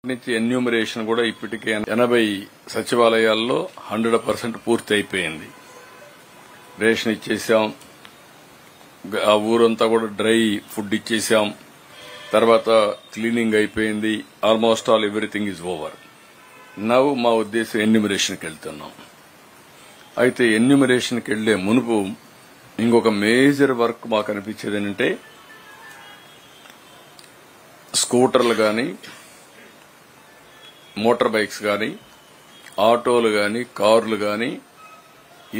నుంచి ఎన్యూమరేషన్ కూడా ఇప్పటికే 80 సచివాలయాల్లో 100% పూర్తి అయిపోయింది. రేషన్ ఇచ్చేసాం, ఆ ఊరంతా కూడా డ్రై ఫుడ్ ఇచ్చేసాం, తర్వాత క్లీనింగ్ అయిపోయింది. Almost all everything is over. Now మా ఉద్దేశం ఎన్యూమరేషన్కి వెళ్తున్నాం. అయితే ఎన్యూమరేషన్కి వెళ్లే మునుపు ఇంకొక మేజర్ వర్క్ మాకు అనిపించేది ఏంటంటే స్కూటర్లు కానీ, మోటార్ బైక్స్ కానీ, ఆటోలు కానీ, కార్లు కానీ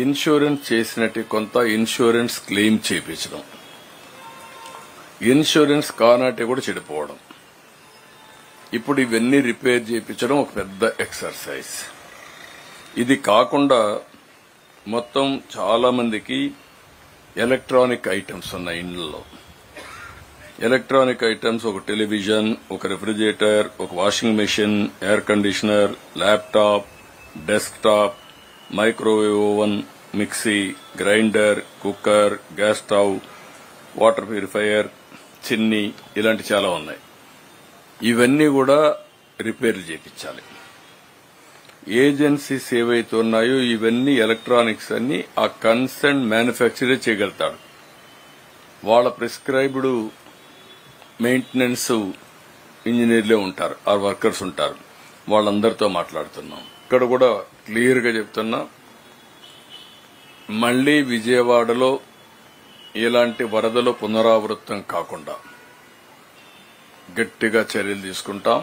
ఇన్సూరెన్స్ చేసినట్టు కొంత ఇన్సూరెన్స్ క్లెయిమ్ చేయించడం, ఇన్సూరెన్స్ కానాటి కూడా చెడిపోవడం. ఇప్పుడు ఇవన్నీ రిపేర్ చేయించడం ఒక పెద్ద ఎక్సర్సైజ్. ఇది కాకుండా మొత్తం చాలా మందికి ఎలక్ట్రానిక్ ఐటమ్స్ ఉన్నాయి ఇండ్లలో. ఎలక్ట్రానిక్ ఐటమ్స్ ఒక టెలివిజన్, ఒక రెఫ్రిజిరేటర్, ఒక washing machine, air conditioner, laptop, desktop, microwave oven, mixie, grinder, cooker, gas stove, water purifier, చిన్ని, ఇలాంటి చాలా ఉన్నాయి. ఇవన్నీ కూడా రిపేర్లు చేయించాలి. ఏజెన్సీస్ ఏవైతే ఉన్నాయో ఇవన్నీ ఎలక్ట్రానిక్స్ అన్ని ఆ కన్సర్న్ మ్యానుఫ్యాక్చరర్ చేయగలుగుతాడు. వాళ్ళ ప్రిస్క్రైబ్డ్ మెయింటెనెన్స్ ఇంజనీర్లే ఉంటారు, ఆ వర్కర్స్ ఉంటారు. వాళ్ళందరితో మాట్లాడుతున్నాం. ఇక్కడ కూడా క్లియర్ గా చెప్తున్నా, మళ్లీ విజయవాడలో ఇలాంటి వరదలు పునరావృతం కాకుండా గట్టిగా చర్యలు తీసుకుంటాం.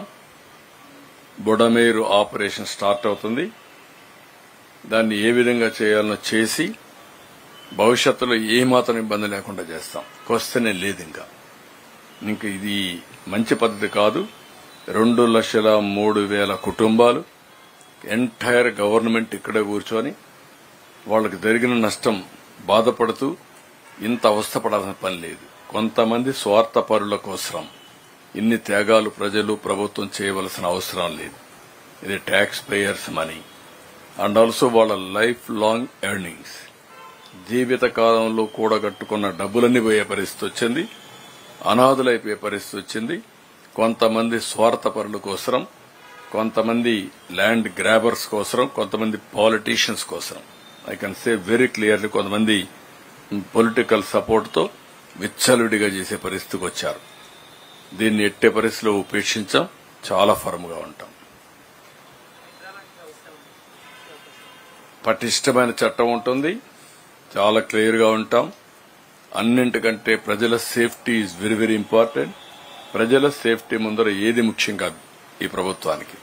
బుడమేరు ఆపరేషన్ స్టార్ట్ అవుతుంది. దాన్ని ఏ విధంగా చేయాలనో చేసి భవిష్యత్తులో ఏమాత్రం ఇబ్బంది లేకుండా చేస్తాం. క్వశ్చనే లేదు. ఇంకా ఇది మంచి పద్ధతి కాదు. 2,03,000 కుటుంబాలు, ఎంటైర్ గవర్నమెంట్ ఇక్కడే కూర్చొని వాళ్ళకి జరిగిన నష్టం బాధపడుతూ ఇంత అవస్థపడాల్సిన పని లేదు. కొంతమంది స్వార్థపరుల కోసం ఇన్ని త్యాగాలు ప్రజలు ప్రభుత్వం చేయవలసిన అవసరం లేదు. ఇది tax payers money and also వాళ్ళ లైఫ్ లాంగ్ ఎర్నింగ్స్, జీవిత కాలంలో కూడగట్టుకున్న డబ్బులన్నీ పోయే పరిస్థితి వచ్చింది. అనాథులైపోయే పరిస్థితి వచ్చింది. కొంతమంది స్వార్థపరుల కోసం, కొంతమంది ల్యాండ్ గ్రాబర్స్ కోసం, కొంతమంది పాలిటీషియన్స్ కోసం. I can say very clearly, కొంతమంది పొలిటికల్ సపోర్ట్ తో విచ్చలవిడిగా చేసే పరిస్థితికి వచ్చారు. దీన్ని ఎట్టే పరిస్థితిలో ఉపేక్షించాం. చాలా ఫర్మ్ గా ఉంటాం. పటిష్టమైన చట్టం ఉంటుంది. చాలా క్లియర్ గా ఉంటాం. అన్నింటికంటే ప్రజల safety is very very important. ప్రజల సేఫ్టీ ముందర ఏది ముఖ్యం కాదు ఈ ప్రభుత్వానికి.